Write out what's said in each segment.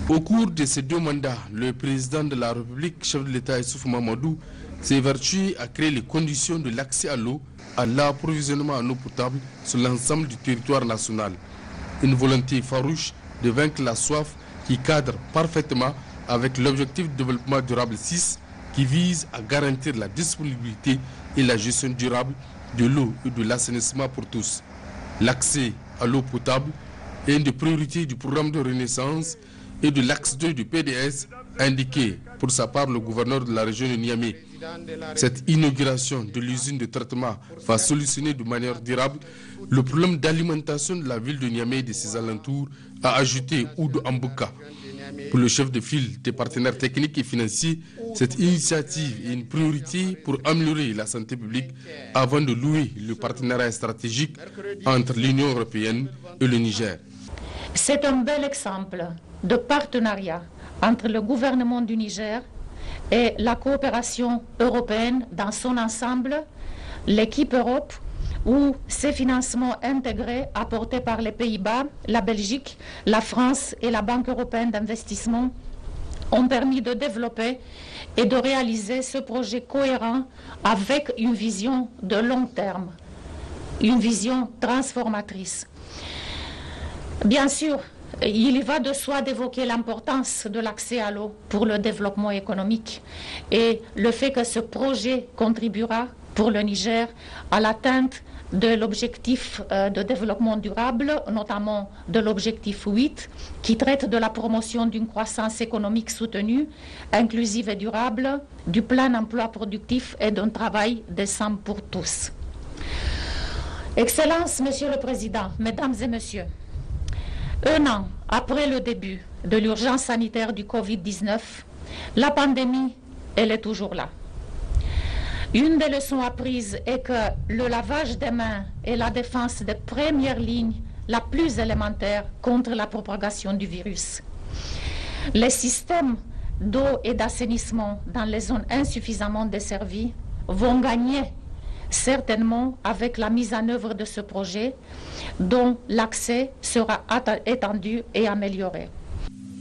Au cours de ces 2 mandats, le président de la République, chef de l'État Issoufou Mamadou, s'est évertué à créer les conditions de l'accès à l'eau, à l'approvisionnement en eau potable sur l'ensemble du territoire national. Une volonté farouche de vaincre la soif qui cadre parfaitement avec l'objectif de développement durable 6 qui vise à garantir la disponibilité et la gestion durable de l'eau et de l'assainissement pour tous. L'accès à l'eau potable est une des priorités du programme de renaissance et de l'axe 2 du PDS, indiqué pour sa part le gouverneur de la région de Niamey. Cette inauguration de l'usine de traitement va solutionner de manière durable le problème d'alimentation de la ville de Niamey et de ses alentours, a ajouté Oudou Ambouka. Pour le chef de file des partenaires techniques et financiers, cette initiative est une priorité pour améliorer la santé publique avant de louer le partenariat stratégique entre l'Union européenne et le Niger. C'est un bel exemple de partenariat entre le gouvernement du Niger et la coopération européenne dans son ensemble, l'équipe Europe, où ces financements intégrés apportés par les Pays-Bas, la Belgique, la France et la Banque européenne d'investissement ont permis de développer et de réaliser ce projet cohérent avec une vision de long terme, une vision transformatrice. Bien sûr, il y va de soi d'évoquer l'importance de l'accès à l'eau pour le développement économique et le fait que ce projet contribuera pour le Niger à l'atteinte de l'objectif de développement durable, notamment de l'objectif 8, qui traite de la promotion d'une croissance économique soutenue, inclusive et durable, du plein emploi productif et d'un travail décent pour tous. Excellences, Monsieur le Président, Mesdames et Messieurs, 1 an après le début de l'urgence sanitaire du Covid-19, la pandémie, elle est toujours là. Une des leçons apprises est que le lavage des mains est la défense de première ligne la plus élémentaire contre la propagation du virus. Les systèmes d'eau et d'assainissement dans les zones insuffisamment desservies vont gagner certainement avec la mise en œuvre de ce projet dont l'accès sera étendu et amélioré.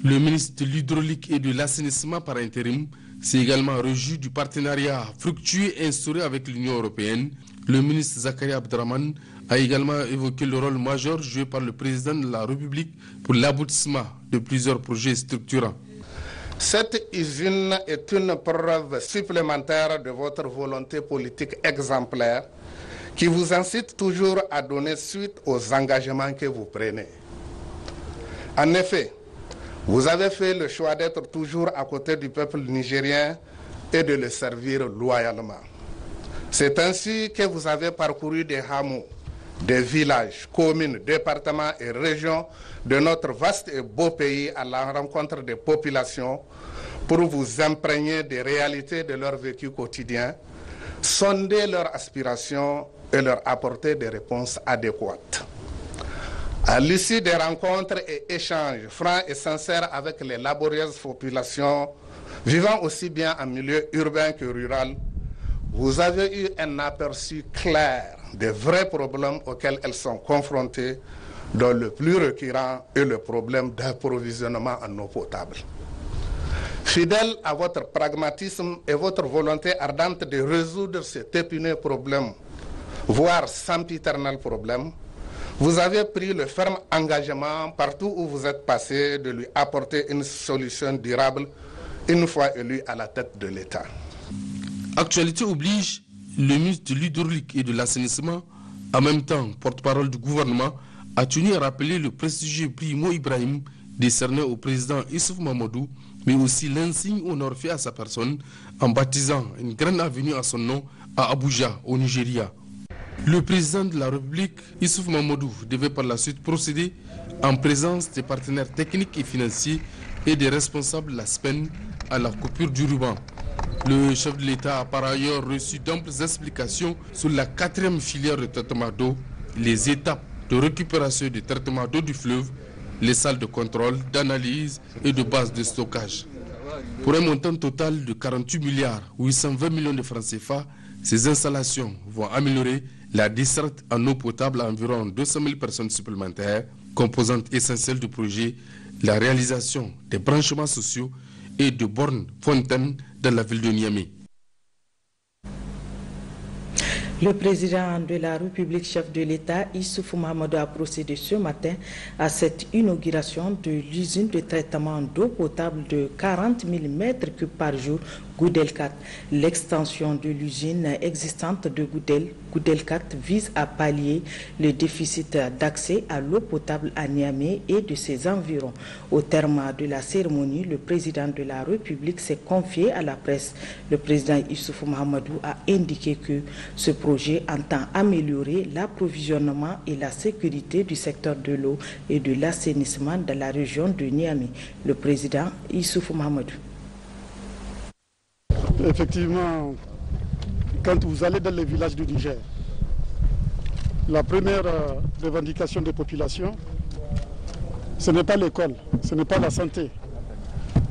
Le ministre de l'Hydraulique et de l'Assainissement par intérim s'est également réjoui du partenariat fructueux instauré avec l'Union européenne. Le ministre Zakaria Abdraman a également évoqué le rôle majeur joué par le président de la République pour l'aboutissement de plusieurs projets structurants. Cette usine est une preuve supplémentaire de votre volonté politique exemplaire qui vous incite toujours à donner suite aux engagements que vous prenez. En effet, vous avez fait le choix d'être toujours à côté du peuple nigérien et de le servir loyalement. C'est ainsi que vous avez parcouru des hameaux, des villages, communes, départements et régions de notre vaste et beau pays à la rencontre des populations pour vous imprégner des réalités de leur vécu quotidien, sonder leurs aspirations et leur apporter des réponses adéquates. À l'issue des rencontres et échanges francs et sincères avec les laborieuses populations vivant aussi bien en milieu urbain que rural, vous avez eu un aperçu clair des vrais problèmes auxquels elles sont confrontées, dont le plus récurrent est le problème d'approvisionnement en eau potable. Fidèle à votre pragmatisme et votre volonté ardente de résoudre cet épineux problème, voire sempiternel problème, vous avez pris le ferme engagement partout où vous êtes passé de lui apporter une solution durable une fois élu à la tête de l'État. Actualité oblige, le ministre de l'Hydraulique et de l'Assainissement, en même temps porte-parole du gouvernement, a tenu à rappeler le prestigieux prix Mo Ibrahim décerné au président Issoufou Mamadou, mais aussi l'insigne honneur fait à sa personne en baptisant une grande avenue à son nom à Abuja, au Nigeria. Le président de la République, Issoufou Mamadou, devait par la suite procéder en présence des partenaires techniques et financiers et des responsables de la SPEN à la coupure du ruban. Le chef de l'État a par ailleurs reçu d'amples explications sur la 4e filière de traitement d'eau, les étapes de récupération et de traitement d'eau du fleuve, les salles de contrôle, d'analyse et de base de stockage. Pour un montant total de 48 milliards 820 millions de francs CFA, ces installations vont améliorer la desserte en eau potable à environ 200 000 personnes supplémentaires, composante essentielle du projet, la réalisation des branchements sociaux et de bornes fontaines dans la ville de Niamey. Le président de la République, chef de l'État, Issoufou Mahamadou, a procédé ce matin à cette inauguration de l'usine de traitement d'eau potable de 40 000 m3 par jour, Goudel 4. L'extension de l'usine existante de Goudel 4 vise à pallier le déficit d'accès à l'eau potable à Niamey et de ses environs. Au terme de la cérémonie, le président de la République s'est confié à la presse. Le président Issoufou Mahamadou a indiqué que ce projet entend améliorer l'approvisionnement et la sécurité du secteur de l'eau et de l'assainissement dans la région de Niamey. Le président Issoufou Mahamadou. Effectivement, quand vous allez dans les villages du Niger, la première revendication des populations, ce n'est pas l'école, ce n'est pas la santé,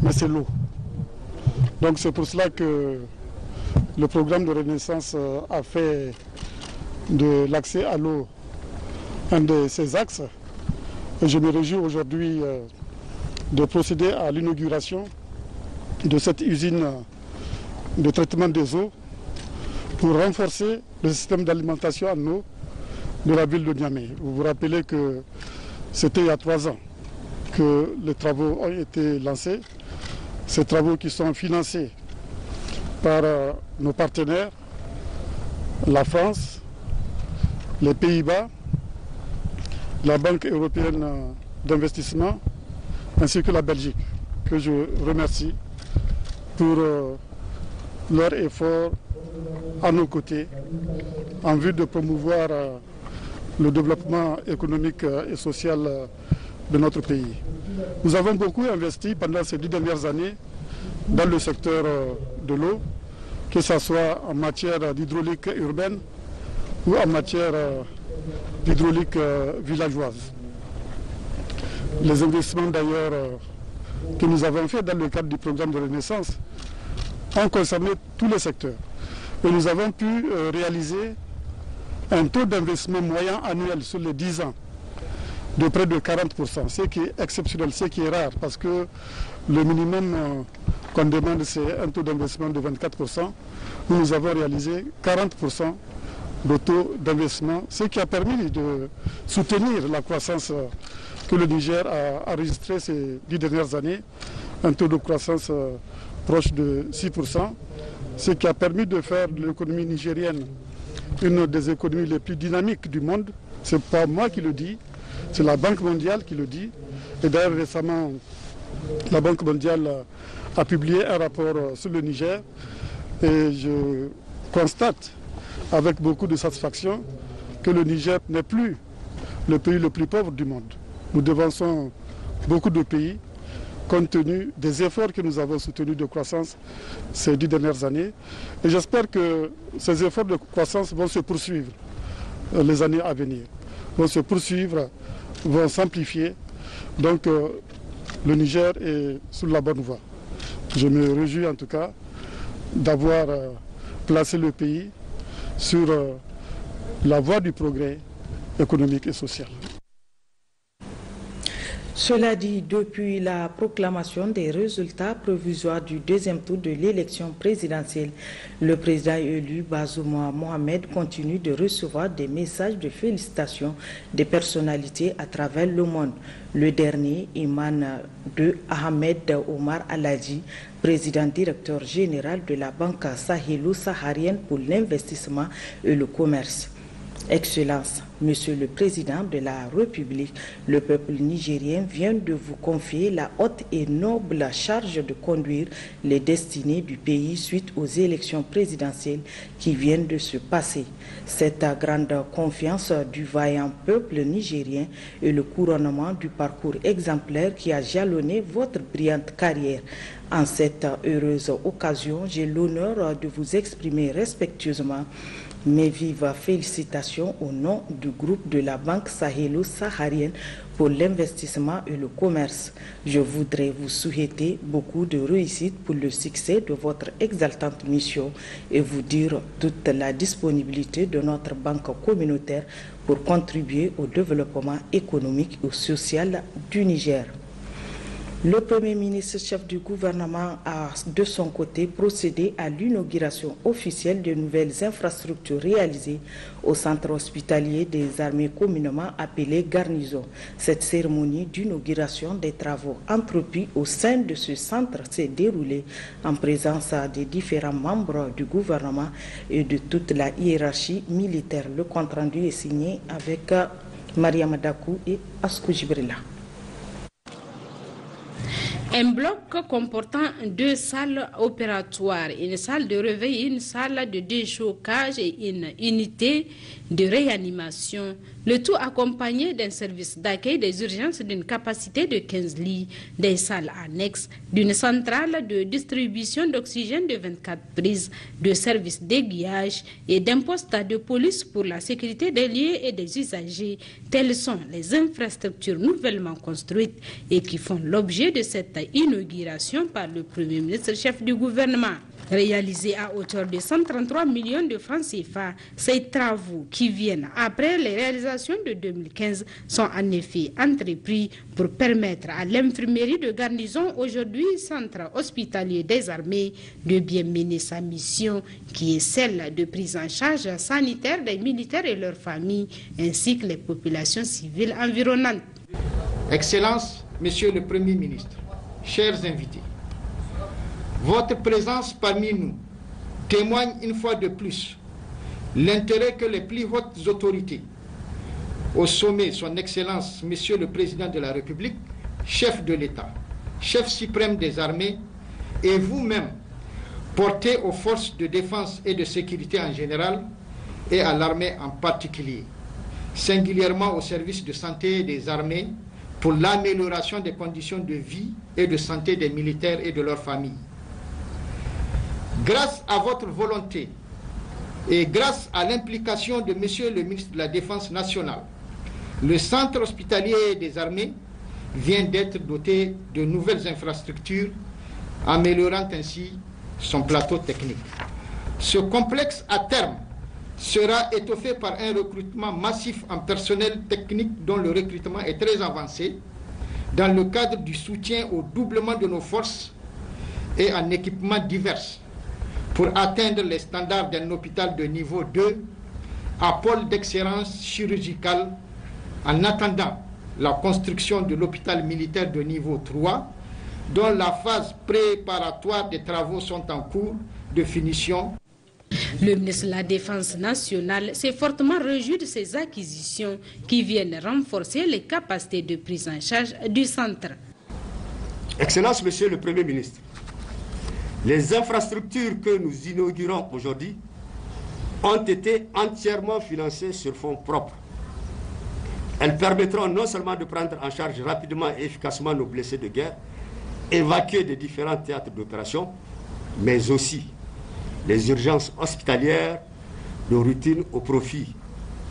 mais c'est l'eau. Donc c'est pour cela que le programme de Renaissance a fait de l'accès à l'eau un de ses axes. Et je me réjouis aujourd'hui de procéder à l'inauguration de cette usine de traitement des eaux pour renforcer le système d'alimentation en eau de la ville de Niamey. Vous vous rappelez que c'était il y a 3 ans que les travaux ont été lancés. Ces travaux qui sont financés par nos partenaires, la France, les Pays-Bas, la Banque européenne d'investissement, ainsi que la Belgique, que je remercie pour leur effort à nos côtés en vue de promouvoir le développement économique et social de notre pays. Nous avons beaucoup investi pendant ces 10 dernières années dans le secteur de l'eau, que ce soit en matière d'hydraulique urbaine ou en matière d'hydraulique villageoise. Les investissements d'ailleurs que nous avons faits dans le cadre du programme de Renaissance ont concerné tous les secteurs. Et nous avons pu réaliser un taux d'investissement moyen annuel sur les 10 ans de près de 40%, ce qui est exceptionnel, ce qui est rare, parce que le minimum qu'on demande, c'est un taux d'investissement de 24%. Nous avons réalisé 40% de taux d'investissement, ce qui a permis de soutenir la croissance que le Niger a enregistré ces 10 dernières années, un taux de croissance proche de 6%, ce qui a permis de faire de l'économie nigérienne une des économies les plus dynamiques du monde. Ce n'est pas moi qui le dis, c'est la Banque mondiale qui le dit. Et d'ailleurs récemment, la Banque mondiale a publié un rapport sur le Niger et je constate avec beaucoup de satisfaction que le Niger n'est plus le pays le plus pauvre du monde. Nous devançons beaucoup de pays compte tenu des efforts que nous avons soutenus de croissance ces 10 dernières années. Et j'espère que ces efforts de croissance vont se poursuivre les années à venir, vont se poursuivre, vont s'amplifier. Donc le Niger est sur la bonne voie. Je me réjouis en tout cas d'avoir placé le pays sur la voie du progrès économique et social. Cela dit, depuis la proclamation des résultats provisoires du deuxième tour de l'élection présidentielle, le président élu Bazoum Mohamed continue de recevoir des messages de félicitations des personnalités à travers le monde. Le dernier émane de Ahmed Omar Aladji, président directeur général de la Banque sahélo-saharienne pour l'investissement et le commerce. Excellence, Monsieur le Président de la République, le peuple nigérien vient de vous confier la haute et noble charge de conduire les destinées du pays suite aux élections présidentielles qui viennent de se passer. Cette grande confiance du vaillant peuple nigérien est le couronnement du parcours exemplaire qui a jalonné votre brillante carrière. En cette heureuse occasion, j'ai l'honneur de vous exprimer respectueusement mes vives félicitations au nom du groupe de la Banque sahélo-saharienne pour l'investissement et le commerce. Je voudrais vous souhaiter beaucoup de réussite pour le succès de votre exaltante mission et vous dire toute la disponibilité de notre banque communautaire pour contribuer au développement économique et social du Niger. Le Premier ministre, chef du gouvernement, a de son côté procédé à l'inauguration officielle de nouvelles infrastructures réalisées au centre hospitalier des armées communément appelé Garnison. Cette cérémonie d'inauguration des travaux entrepris au sein de ce centre s'est déroulée en présence des différents membres du gouvernement et de toute la hiérarchie militaire. Le compte-rendu est signé avec Maria Madakou et Askou Jibrila. Un bloc comportant 2 salles opératoires, une salle de réveil, une salle de déchocage et une unité de réanimation. Le tout accompagné d'un service d'accueil des urgences d'une capacité de 15 lits, des salles annexes, d'une centrale de distribution d'oxygène de 24 prises, de services d'aiguillage et d'un poste de police pour la sécurité des lieux et des usagers. Telles sont les infrastructures nouvellement construites et qui font l'objet de cette inauguration par le Premier ministre chef du gouvernement. Réalisés à hauteur de 133 millions de francs CFA, ces travaux qui viennent après les réalisations de 2015 sont en effet entrepris pour permettre à l'infirmerie de Garnison, aujourd'hui centre hospitalier des armées, de bien mener sa mission qui est celle de prise en charge sanitaire des militaires et leurs familles ainsi que les populations civiles environnantes. Excellences, Monsieur le Premier ministre, chers invités, votre présence parmi nous témoigne une fois de plus l'intérêt que les plus hautes autorités, au sommet son Excellence Monsieur le Président de la République, chef de l'État, chef suprême des armées, et vous-même portez aux forces de défense et de sécurité en général et à l'armée en particulier, singulièrement au service de santé des armées pour l'amélioration des conditions de vie et de santé des militaires et de leurs familles. Grâce à votre volonté et grâce à l'implication de Monsieur le ministre de la Défense nationale, le centre hospitalier des armées vient d'être doté de nouvelles infrastructures, améliorant ainsi son plateau technique. Ce complexe, à terme, sera étoffé par un recrutement massif en personnel technique dont le recrutement est très avancé dans le cadre du soutien au doublement de nos forces et en équipements divers pour atteindre les standards d'un hôpital de niveau 2 à pôle d'excellence chirurgicale en attendant la construction de l'hôpital militaire de niveau 3 dont la phase préparatoire des travaux sont en cours de finition. Le ministre de la Défense nationale s'est fortement réjoui de ces acquisitions qui viennent renforcer les capacités de prise en charge du centre. Excellence, Monsieur le Premier ministre, les infrastructures que nous inaugurons aujourd'hui ont été entièrement financées sur fonds propres. Elles permettront non seulement de prendre en charge rapidement et efficacement nos blessés de guerre, évacués des différents théâtres d'opération, mais aussi les urgences hospitalières de routine au profit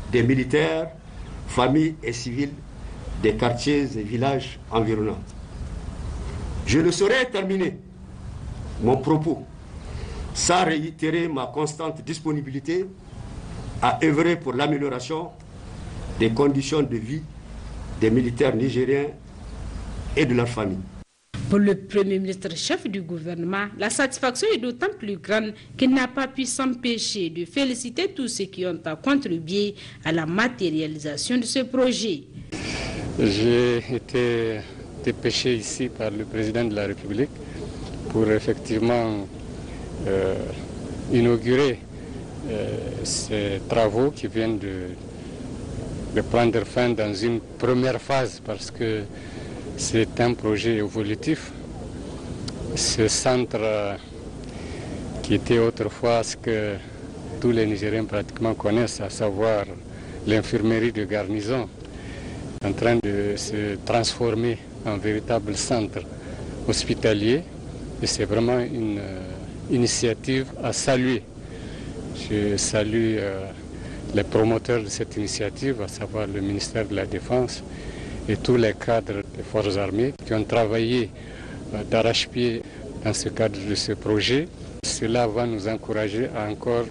des militaires, familles et civils des quartiers et villages environnants. Je ne saurais terminer mon propos sans réitérer ma constante disponibilité à œuvrer pour l'amélioration des conditions de vie des militaires nigériens et de leurs familles. Pour le Premier ministre chef du gouvernement, la satisfaction est d'autant plus grande qu'il n'a pas pu s'empêcher de féliciter tous ceux qui ont contribué à la matérialisation de ce projet. J'ai été dépêché ici par le président de la République pour effectivement inaugurer ces travaux qui viennent de prendre fin dans une première phase parce que c'est un projet évolutif. Ce centre qui était autrefois ce que tous les Nigériens pratiquement connaissent, à savoir l'infirmerie de Garnison, en train de se transformer en véritable centre hospitalier. Et c'est vraiment une initiative à saluer. Je salue les promoteurs de cette initiative, à savoir le ministère de la Défense et tous les cadres des forces armées qui ont travaillé d'arrache-pied dans ce cadre de ce projet. Cela va nous encourager à encore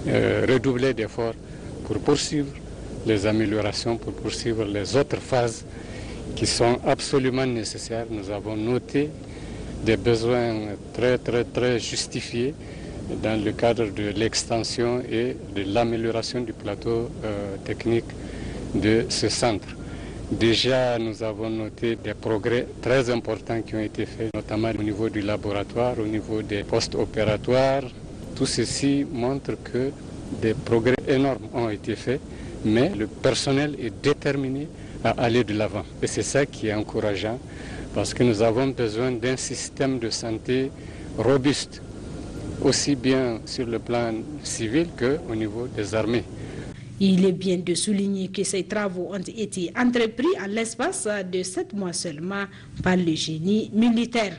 redoubler d'efforts pour poursuivre les améliorations, pour poursuivre les autres phases qui sont absolument nécessaires. Nous avons noté des besoins très justifiés dans le cadre de l'extension et de l'amélioration du plateau technique de ce centre. Déjà, nous avons noté des progrès très importants qui ont été faits, notamment au niveau du laboratoire, au niveau des postes opératoires. Tout ceci montre que des progrès énormes ont été faits, mais le personnel est déterminé à aller de l'avant. Et c'est ça qui est encourageant, parce que nous avons besoin d'un système de santé robuste, aussi bien sur le plan civil qu'au niveau des armées. Il est bien de souligner que ces travaux ont été entrepris en l'espace de 7 mois seulement par le génie militaire.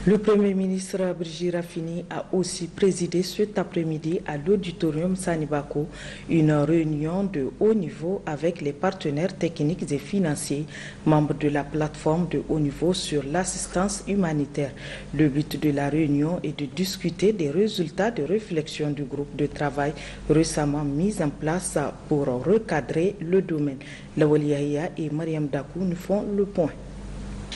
Le Premier ministre Brigitte Raffini a aussi présidé cet après-midi à l'auditorium Sanibako une réunion de haut niveau avec les partenaires techniques et financiers, membres de la plateforme de haut niveau sur l'assistance humanitaire. Le but de la réunion est de discuter des résultats de réflexion du groupe de travail récemment mis en place pour recadrer le domaine. Lawali Yahya et Mariam Dakou nous font le point.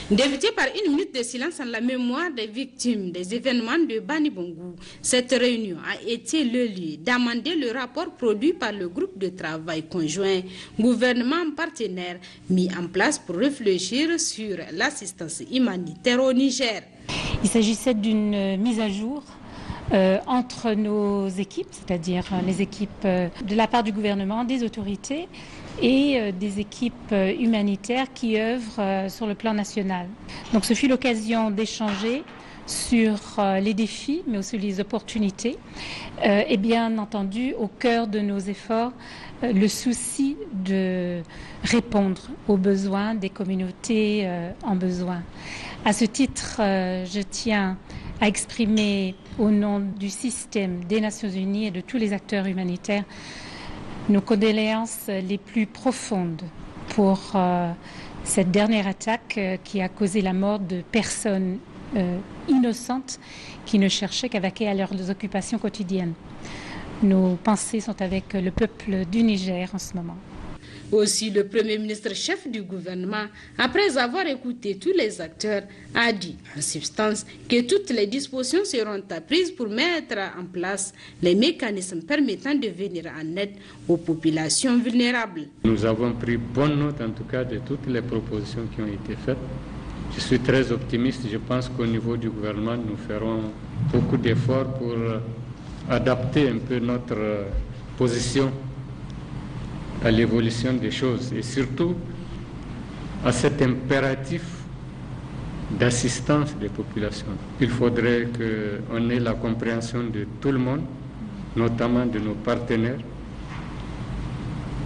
Débuté par une minute de silence en la mémoire des victimes des événements de Bani Bangou, cette réunion a été le lieu d'amender le rapport produit par le groupe de travail conjoint gouvernement partenaire mis en place pour réfléchir sur l'assistance humanitaire au Niger. Il s'agissait d'une mise à jour entre nos équipes, c'est-à-dire les équipes de la part du gouvernement, des autorités, et des équipes humanitaires qui œuvrent sur le plan national. Donc ce fut l'occasion d'échanger sur les défis, mais aussi les opportunités. Et bien entendu, au cœur de nos efforts, le souci de répondre aux besoins des communautés en besoin. À ce titre, je tiens à exprimer au nom du système des Nations Unies et de tous les acteurs humanitaires nos condoléances les plus profondes pour cette dernière attaque qui a causé la mort de personnes innocentes qui ne cherchaient qu'à vaquer à leurs occupations quotidiennes. Nos pensées sont avec le peuple du Niger en ce moment. Aussi, le Premier ministre chef du gouvernement, après avoir écouté tous les acteurs, a dit en substance que toutes les dispositions seront prises pour mettre en place les mécanismes permettant de venir en aide aux populations vulnérables. Nous avons pris bonne note en tout cas de toutes les propositions qui ont été faites. Je suis très optimiste. Je pense qu'au niveau du gouvernement, nous ferons beaucoup d'efforts pour adapter un peu notre position à l'évolution des choses et surtout à cet impératif d'assistance des populations. Il faudrait qu'on ait la compréhension de tout le monde, notamment de nos partenaires,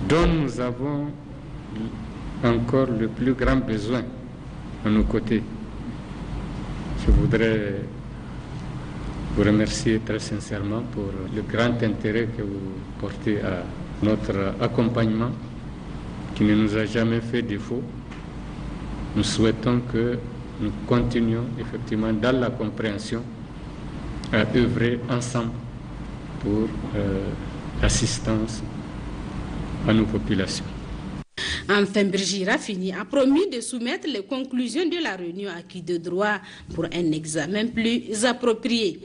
dont nous avons encore le plus grand besoin à nos côtés. Je voudrais vous remercier très sincèrement pour le grand intérêt que vous portez à notre accompagnement qui ne nous a jamais fait défaut. Nous souhaitons que nous continuions effectivement dans la compréhension à œuvrer ensemble pour l'assistance à nos populations. Enfin, Brigitte Raffini a promis de soumettre les conclusions de la réunion à qui de droit pour un examen plus approprié.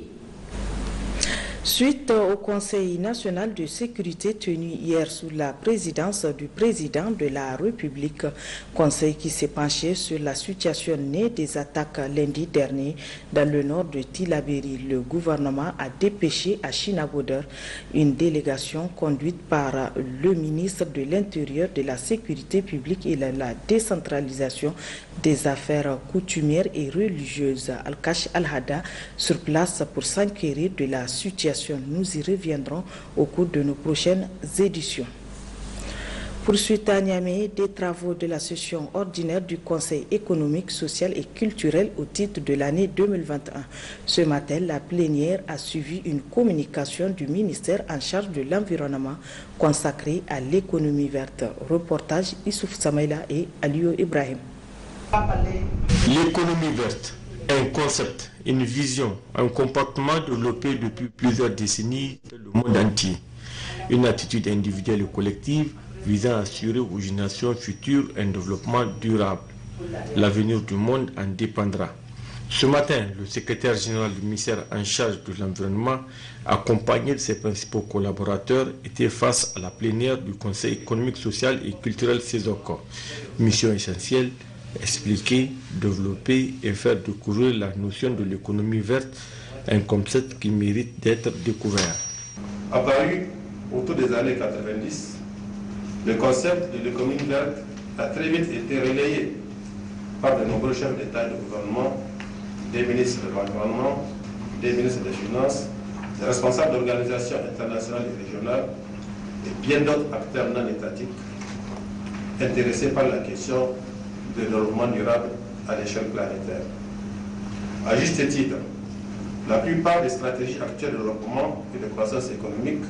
Suite au Conseil national de sécurité tenu hier sous la présidence du président de la République, conseil qui s'est penché sur la situation née des attaques lundi dernier dans le nord de Tillabéri, le gouvernement a dépêché à Chinaboder une délégation conduite par le ministre de l'Intérieur, de la Sécurité publique et de la décentralisation des affaires coutumières et religieuses, Al-Kash Al-Hada, sur place pour s'enquérir de la situation. Nous y reviendrons au cours de nos prochaines éditions. Poursuite à Niamey des travaux de la session ordinaire du Conseil économique, social et culturel au titre de l'année 2021. Ce matin, la plénière a suivi une communication du ministère en charge de l'environnement consacrée à l'économie verte. Reportage Issouf Samaïla et Aliou Ibrahim. L'économie verte, un concept, une vision, un comportement développé depuis plusieurs décennies dans le monde entier. Une attitude individuelle et collective visant à assurer aux générations futures un développement durable. L'avenir du monde en dépendra. Ce matin, le secrétaire général du ministère en charge de l'environnement, accompagné de ses principaux collaborateurs, était face à la plénière du Conseil économique, social et culturel CESOC. Mission essentielle, expliquer, développer et faire découvrir la notion de l'économie verte, un concept qui mérite d'être découvert. Apparu autour des années 90, le concept de l'économie verte a très vite été relayé par de nombreux chefs d'État et de gouvernement, des ministres de l'Environnement, des ministres des Finances, des responsables d'organisations internationales et régionales et bien d'autres acteurs non étatiques intéressés par la question de développement durable à l'échelle planétaire. À juste titre, la plupart des stratégies actuelles de développement et de croissance économique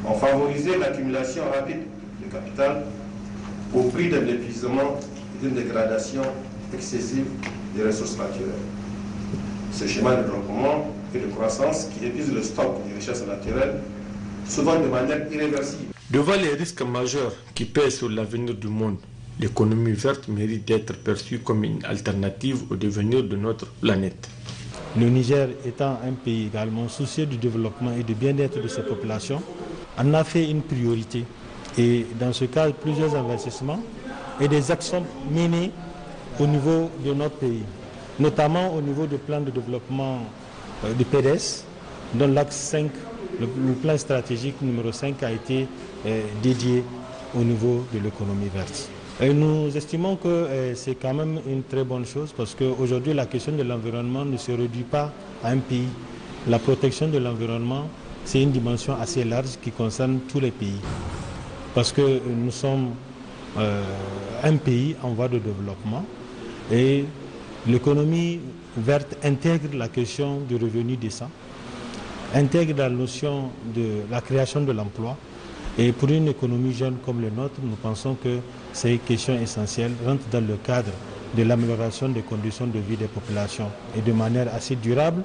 ont favorisé l'accumulation rapide de capital au prix de l'épuisement et d'une dégradation excessive des ressources naturelles. Ce schéma de développement et de croissance qui épuise le stock des richesses naturelles, souvent de manière irréversible. Devant les risques majeurs qui pèsent sur l'avenir du monde, l'économie verte mérite d'être perçue comme une alternative au devenir de notre planète. Le Niger étant un pays également soucieux du développement et du bien-être de ses populations, en a fait une priorité. Et dans ce cas, plusieurs investissements et des actions menées au niveau de notre pays, notamment au niveau du plan de développement du PDS, dont l'axe 5, le plan stratégique numéro 5 a été dédié au niveau de l'économie verte. Et nous estimons que c'est quand même une très bonne chose parce qu'aujourd'hui la question de l'environnement ne se réduit pas à un pays. La protection de l'environnement, c'est une dimension assez large qui concerne tous les pays. Parce que nous sommes un pays en voie de développement et l'économie verte intègre la question du revenu décent, intègre la notion de la création de l'emploi. Et pour une économie jeune comme le nôtre, nous pensons que ces questions essentielles rentrent dans le cadre de l'amélioration des conditions de vie des populations et de manière assez durable,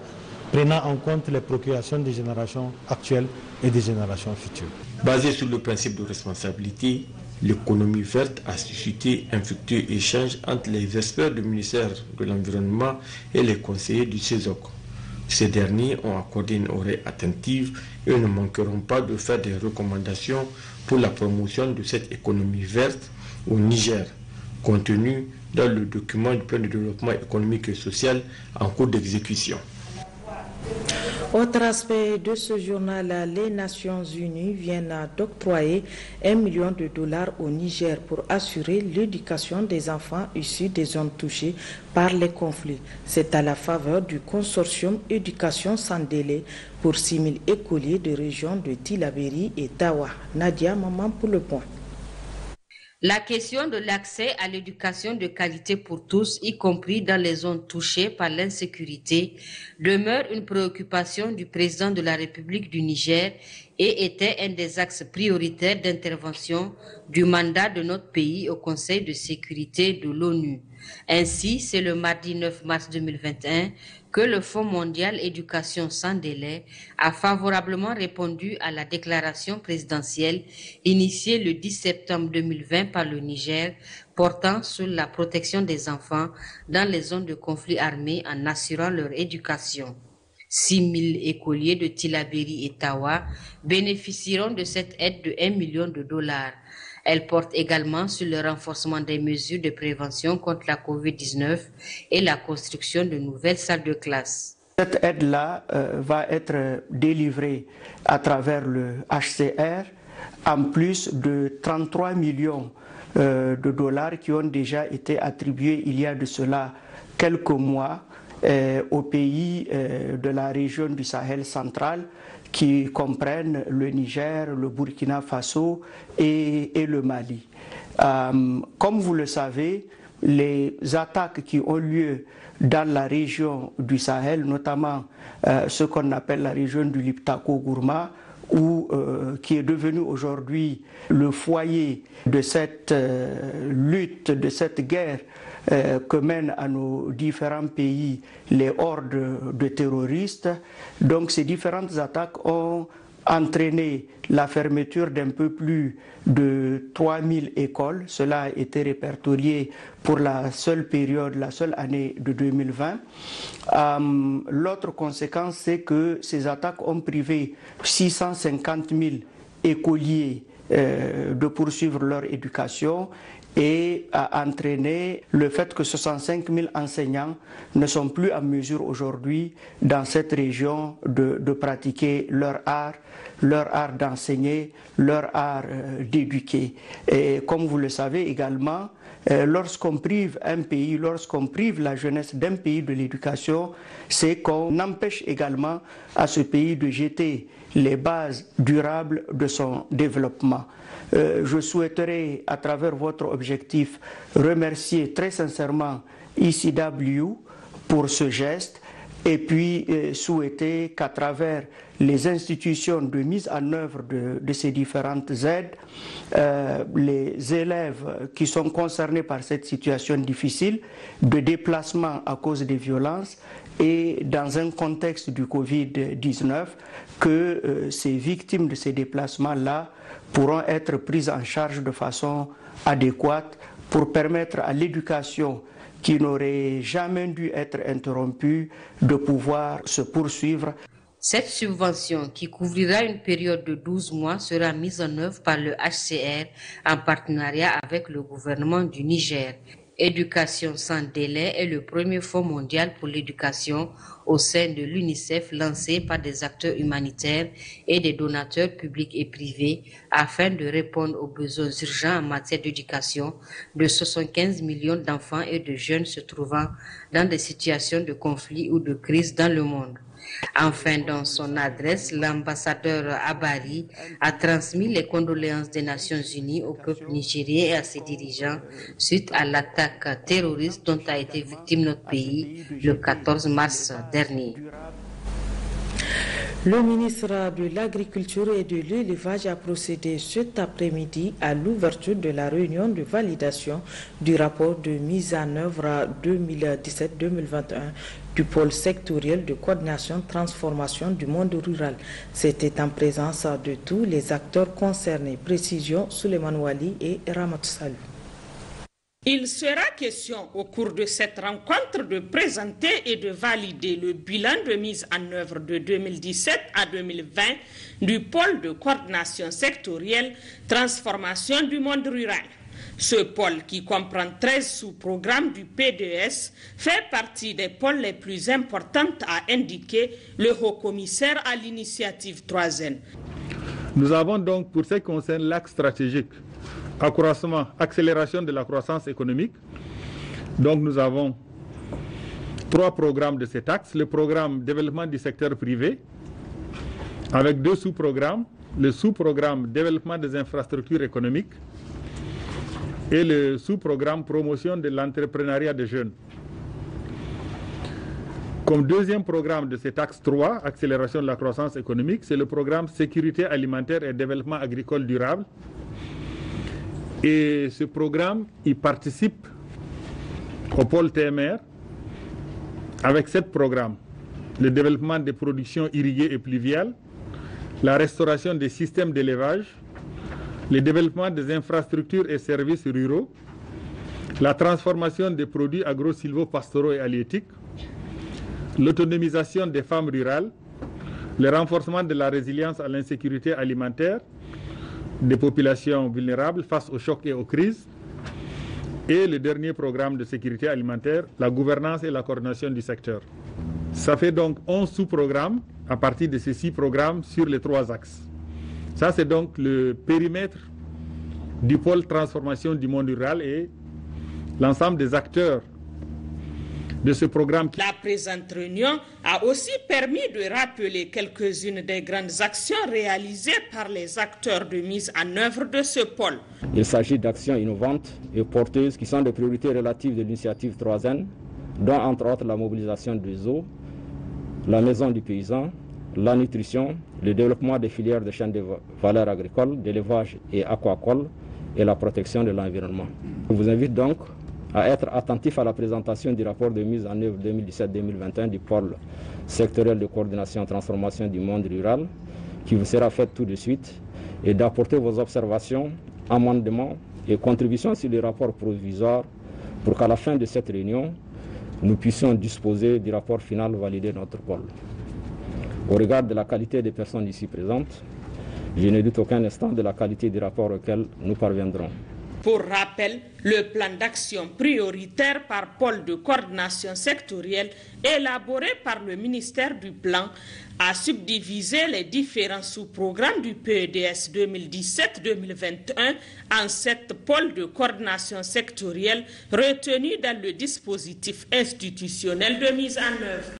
prenant en compte les préoccupations des générations actuelles et des générations futures. Basée sur le principe de responsabilité, l'économie verte a suscité un fructueux échange entre les experts du ministère de l'Environnement et les conseillers du CESOC. Ces derniers ont accordé une oreille attentive et ne manqueront pas de faire des recommandations pour la promotion de cette économie verte au Niger, contenu dans le document du plan de développement économique et social en cours d'exécution. Autre aspect de ce journal, les Nations Unies viennent d'octroyer $1 million au Niger pour assurer l'éducation des enfants issus des zones touchées par les conflits. C'est à la faveur du consortium Éducation sans délai pour 6 000 écoliers de régions de Tillabéri et Tawa. Nadia Maman pour le point. La question de l'accès à l'éducation de qualité pour tous, y compris dans les zones touchées par l'insécurité, demeure une préoccupation du président de la République du Niger et était un des axes prioritaires d'intervention du mandat de notre pays au Conseil de sécurité de l'ONU. Ainsi, c'est le mardi 9 mars 2021 que le Fonds mondial éducation sans délai a favorablement répondu à la déclaration présidentielle initiée le 10 septembre 2020 par le Niger portant sur la protection des enfants dans les zones de conflit armé en assurant leur éducation. 6 000 écoliers de Tillabéri et Tawa bénéficieront de cette aide de $1 million. Elle porte également sur le renforcement des mesures de prévention contre la COVID-19 et la construction de nouvelles salles de classe. Cette aide-là va être délivrée à travers le HCR, en plus de 33 millions de dollars qui ont déjà été attribués il y a de cela quelques mois aux pays de la région du Sahel central, qui comprennent le Niger, le Burkina Faso et le Mali. Comme vous le savez, les attaques qui ont lieu dans la région du Sahel, notamment ce qu'on appelle la région du Liptako-Gourma, qui est devenu aujourd'hui le foyer de cette lutte, de cette guerre que mènent à nos différents pays les hordes de terroristes. Donc ces différentes attaques ont entraîné la fermeture d'un peu plus de 3000 écoles. Cela a été répertorié pour la seule période, la seule année de 2020. L'autre conséquence, c'est que ces attaques ont privé 650 000 écoliers de poursuivre leur éducation et a entraîné le fait que 65 000 enseignants ne sont plus en mesure aujourd'hui dans cette région de pratiquer leur art d'enseigner, leur art d'éduquer. Et comme vous le savez également, lorsqu'on prive un pays, lorsqu'on prive la jeunesse d'un pays de l'éducation, c'est qu'on empêche également à ce pays de jeter les bases durables de son développement. Je souhaiterais, à travers votre objectif, remercier très sincèrement ECW pour ce geste et puis souhaiter qu'à travers les institutions de mise en œuvre de ces différentes aides, les élèves qui sont concernés par cette situation difficile de déplacement à cause des violences et dans un contexte du Covid-19, que ces victimes de ces déplacements-là pourront être prises en charge de façon adéquate pour permettre à l'éducation qui n'aurait jamais dû être interrompue de pouvoir se poursuivre. Cette subvention, qui couvrira une période de 12 mois, sera mise en œuvre par le HCR en partenariat avec le gouvernement du Niger. Éducation sans délai est le premier fonds mondial pour l'éducation au sein de l'UNICEF lancé par des acteurs humanitaires et des donateurs publics et privés afin de répondre aux besoins urgents en matière d'éducation de 75 millions d'enfants et de jeunes se trouvant dans des situations de conflit ou de crise dans le monde. Enfin, dans son adresse, l'ambassadeur Abari a transmis les condoléances des Nations Unies au peuple nigérien et à ses dirigeants suite à l'attaque terroriste dont a été victime notre pays le 14 mars dernier. Le ministre de l'Agriculture et de l'Élevage a procédé cet après-midi à l'ouverture de la réunion de validation du rapport de mise en œuvre 2017-2021 du pôle sectoriel de coordination transformation du monde rural. C'était en présence de tous les acteurs concernés. Précision, Souleymane Wali et Ramat Salou. Il sera question au cours de cette rencontre de présenter et de valider le bilan de mise en œuvre de 2017 à 2020 du pôle de coordination sectorielle transformation du monde rural. Ce pôle, qui comprend 13 sous-programmes du PDS, fait partie des pôles les plus importants, a indiqué le haut-commissaire à l'initiative 3N. Nous avons donc, pour ce qui concerne l'axe stratégique, accroissement, accélération de la croissance économique. Donc nous avons 3 programmes de cet axe. Le programme développement du secteur privé, avec 2 sous-programmes. Le sous-programme développement des infrastructures économiques et le sous-programme promotion de l'entrepreneuriat des jeunes. Comme deuxième programme de cet axe 3, accélération de la croissance économique, c'est le programme sécurité alimentaire et développement agricole durable. Et ce programme, il participe au pôle TMR avec 7 programmes. Le développement des productions irriguées et pluviales, la restauration des systèmes d'élevage, le développement des infrastructures et services ruraux, la transformation des produits agro-silvopastoraux et halieutiques, l'autonomisation des femmes rurales, le renforcement de la résilience à l'insécurité alimentaire des populations vulnérables face aux chocs et aux crises, et le dernier programme de sécurité alimentaire, la gouvernance et la coordination du secteur. Ça fait donc 11 sous-programmes à partir de ces 6 programmes sur les 3 axes. Ça, c'est donc le périmètre du pôle transformation du monde rural et l'ensemble des acteurs de ce programme. La présente réunion a aussi permis de rappeler quelques-unes des grandes actions réalisées par les acteurs de mise en œuvre de ce pôle. Il s'agit d'actions innovantes et porteuses qui sont des priorités relatives de l'initiative 3N, dont entre autres la mobilisation des eaux, la maison du paysan, la nutrition, le développement des filières de chaînes de valeur agricole, d'élevage et aquacole et la protection de l'environnement. Je vous invite donc à être attentif à la présentation du rapport de mise en œuvre 2017-2021 du pôle sectoriel de coordination et transformation du monde rural, qui vous sera faite tout de suite et d'apporter vos observations, amendements et contributions sur les rapports provisoires pour qu'à la fin de cette réunion, nous puissions disposer du rapport final validé notre pôle. Au regard de la qualité des personnes ici présentes, je ne doute aucun instant de la qualité du rapport auquel nous parviendrons. Pour rappel, le plan d'action prioritaire par pôle de coordination sectorielle élaboré par le ministère du Plan a subdivisé les différents sous-programmes du PEDS 2017-2021 en 7 pôles de coordination sectorielle retenus dans le dispositif institutionnel de mise en œuvre.